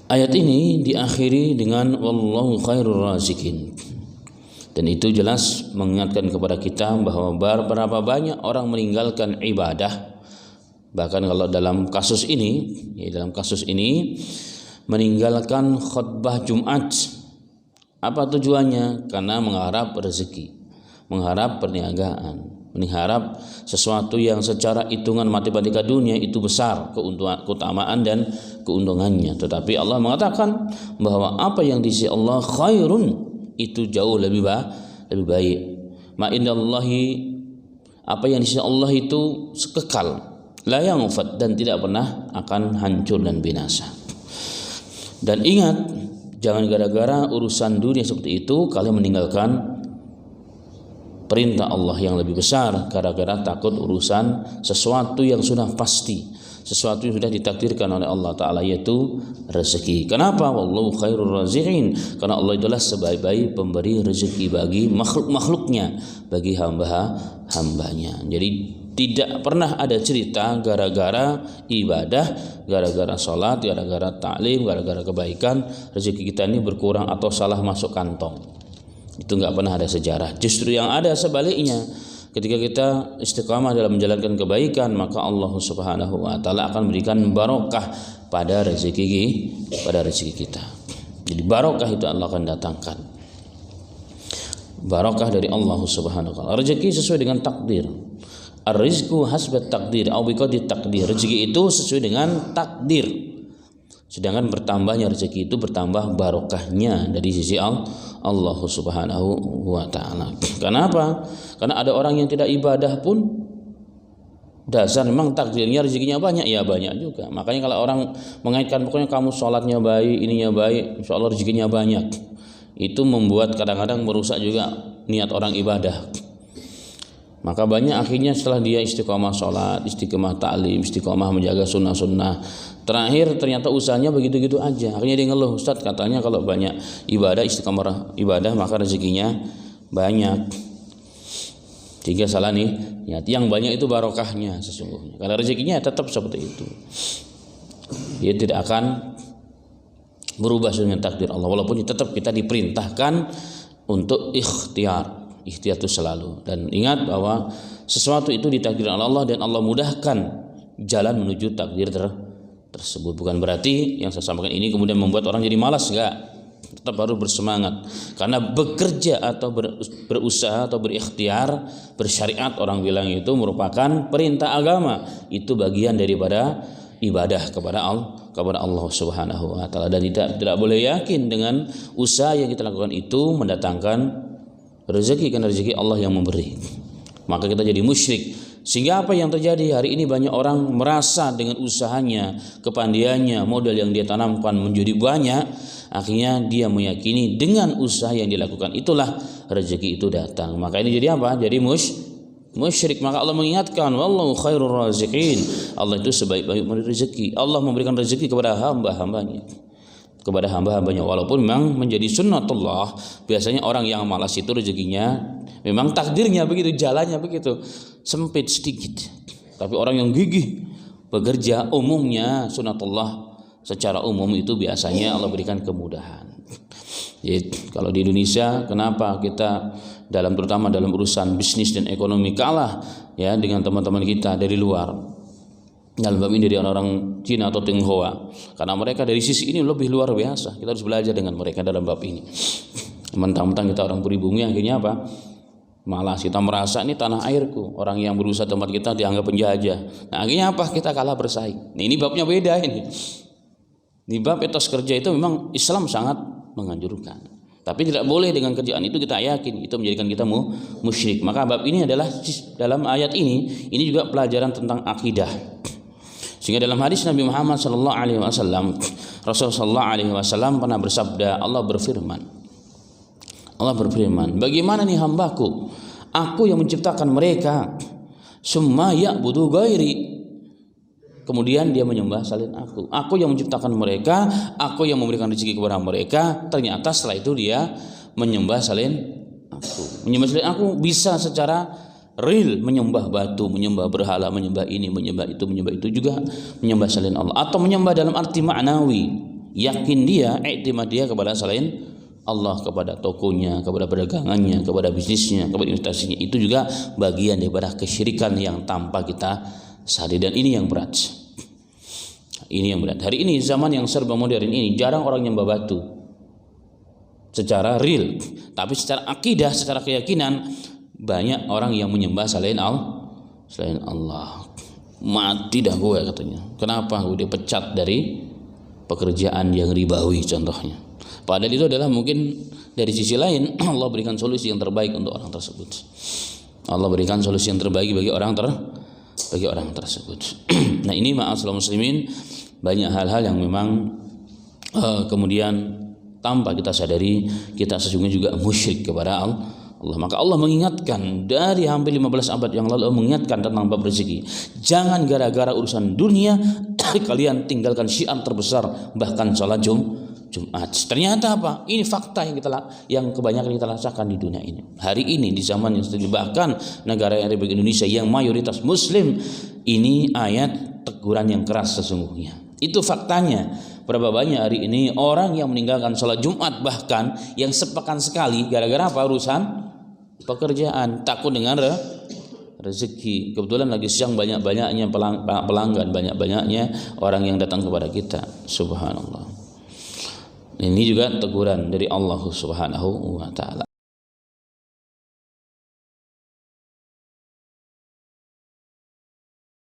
Ayat ini diakhiri dengan wallahu khairur razikin. Dan itu jelas mengingatkan kepada kita bahwa berapa banyak orang meninggalkan ibadah. Bahkan kalau dalam kasus ini, meninggalkan khutbah Jumat. Apa tujuannya? Karena mengharap rezeki, mengharap perniagaan, mengharap sesuatu yang secara hitungan matematika dunia itu besar keutamaan dan keuntungannya. Tetapi Allah mengatakan bahwa apa yang di sisi Allah khairun, itu jauh lebih baik. Ma indallahi, apa yang di sisi Allah itu kekal, la yanfad, dan tidak pernah akan hancur dan binasa. Dan ingat, jangan gara-gara urusan dunia seperti itu kalian meninggalkan perintah Allah yang lebih besar, gara-gara takut urusan sesuatu yang sudah pasti, sesuatu yang sudah ditakdirkan oleh Allah Ta'ala, yaitu rezeki. Kenapa? Wallahu khairur raziqin. Karena Allah itulah sebaik-baik pemberi rezeki bagi makhluk-makhluknya, bagi hamba-hambanya. Jadi tidak pernah ada cerita gara-gara ibadah, gara-gara sholat, gara-gara taklim, gara-gara kebaikan rezeki kita ini berkurang atau salah masuk kantong. Itu nggak pernah ada sejarah. Justru yang ada sebaliknya. Ketika kita istiqamah dalam menjalankan kebaikan, maka Allah Subhanahu wa taala akan memberikan barokah pada rezeki kita. Jadi barokah itu Allah akan datangkan. Barokah dari Allah Subhanahu wa taala. Rezeki sesuai dengan takdir. Ar-rizqu hasbat takdir au biqadri takdir. Rezeki itu sesuai dengan takdir. Sedangkan bertambahnya rezeki itu bertambah barokahnya dari sisi Allah Subhanahu wa taala. Kenapa? Karena ada orang yang tidak ibadah pun dasar memang takdirnya rezekinya banyak, ya banyak juga. Makanya kalau orang mengaitkan pokoknya kamu sholatnya baik, ininya baik, insyaallah rezekinya banyak, itu membuat kadang-kadang merusak juga niat orang ibadah. Maka banyak akhirnya setelah dia istiqomah sholat, istiqomah ta'lim, istiqomah menjaga sunnah-sunnah, terakhir ternyata usahanya begitu-gitu aja. Akhirnya dia ngeluh, Ustaz katanya kalau banyak ibadah, istiqomah ibadah, maka rezekinya banyak. Sehingga salah nih, yang banyak itu barokahnya sesungguhnya. Kalau rezekinya tetap seperti itu, dia tidak akan berubah dengan takdir Allah. Walaupun tetap kita diperintahkan untuk ikhtiar itu selalu. Dan ingat bahwa sesuatu itu ditakdirkan oleh Allah dan Allah mudahkan jalan menuju takdir tersebut. Bukan berarti yang saya sampaikan ini kemudian membuat orang jadi malas, enggak. Tetap harus bersemangat, karena bekerja atau berusaha atau berikhtiar, bersyariat orang bilang itu merupakan perintah agama. Itu bagian daripada ibadah kepada Allah Subhanahu wa taala. Dan tidak boleh yakin dengan usaha yang kita lakukan itu mendatangkan rezeki, karena rezeki Allah yang memberi. Maka kita jadi musyrik. Sehingga apa yang terjadi hari ini, banyak orang merasa dengan usahanya, kepandiannya, modal yang dia tanamkan menjadi banyak, akhirnya dia meyakini dengan usaha yang dilakukan itulah rezeki itu datang. Maka ini jadi apa? Jadi musyrik. Maka Allah mengingatkan, wallahu khairur raziqin. Allah itu sebaik-baik memberi rezeki. Allah memberikan rezeki kepada hamba-hambanya, walaupun memang menjadi sunnatullah. Biasanya orang yang malas itu rezekinya memang takdirnya begitu, jalannya begitu sempit sedikit. Tapi orang yang gigih bekerja, umumnya sunnatullah secara umum itu biasanya Allah berikan kemudahan. Jadi, kalau di Indonesia kenapa kita terutama dalam urusan bisnis dan ekonomi kalah ya dengan teman-teman kita dari luar? Dalam bab ini dari orang Cina atau Tionghoa, karena mereka dari sisi ini lebih luar biasa. Kita harus belajar dengan mereka dalam bab ini. Mentang-mentang kita orang pribumi, akhirnya apa? Malas, kita merasa ini tanah airku. Orang yang berusaha tempat kita dianggap penjajah. Nah akhirnya apa? Kita kalah bersaing. Nah, ini babnya beda ini. Di bab etos kerja itu memang Islam sangat menganjurkan. Tapi tidak boleh dengan kerjaan itu kita yakin itu menjadikan kita musyrik. Maka bab ini adalah dalam ayat ini juga pelajaran tentang akidah. Sehingga dalam hadis Nabi Muhammad sallallahu alaihi wasallam, Rasulullah sallallahu alaihi wasallam pernah bersabda, Allah berfirman, bagaimana nih hambaku, aku yang menciptakan mereka, summa ya'budu ghairi, kemudian dia menyembah selain aku yang menciptakan mereka, aku yang memberikan rezeki kepada mereka, ternyata setelah itu dia menyembah selain aku bisa secara real menyembah batu, menyembah berhala, menyembah ini, menyembah itu juga menyembah selain Allah, atau menyembah dalam arti maknawi, yakin dia, iktimad dia kepada selain Allah, kepada tokonya, kepada perdagangannya, kepada bisnisnya, kepada investasinya, itu juga bagian daripada kesyirikan yang tanpa kita sadari, dan ini yang berat. Ini yang berat. Hari ini zaman yang serba modern ini jarang orang nyembah batu secara real, tapi secara akidah, secara keyakinan banyak orang yang menyembah selain Allah. Mati dah gue katanya. Kenapa? Gue dipecat dari pekerjaan yang ribawi contohnya. Padahal itu adalah mungkin dari sisi lain Allah berikan solusi yang terbaik untuk orang tersebut. Allah berikan solusi yang terbaik bagi orang tersebut. Nah, ini ma'asyiral muslimin, banyak hal-hal yang memang kemudian tanpa kita sadari kita sesungguhnya juga musyrik kepada Allah. Maka Allah mengingatkan dari hampir 15 abad yang lalu, mengingatkan tentang bab rezeki. Jangan gara-gara urusan dunia kalian tinggalkan syiar terbesar, bahkan salat Jumat. Ternyata apa? Ini fakta yang kebanyakan kita rasakan di dunia ini. Hari ini di zaman yang sedih, bahkan negara Republik Indonesia yang mayoritas Muslim, ini ayat teguran yang keras sesungguhnya. Itu faktanya. Berapa banyak hari ini orang yang meninggalkan sholat Jumat, bahkan yang sepekan sekali, gara-gara apa? Urusan pekerjaan, takut dengan rezeki. Kebetulan lagi siang banyak-banyaknya pelanggan, banyak-banyaknya orang yang datang kepada kita. Subhanallah. Ini juga teguran dari Allah Subhanahu wa taala.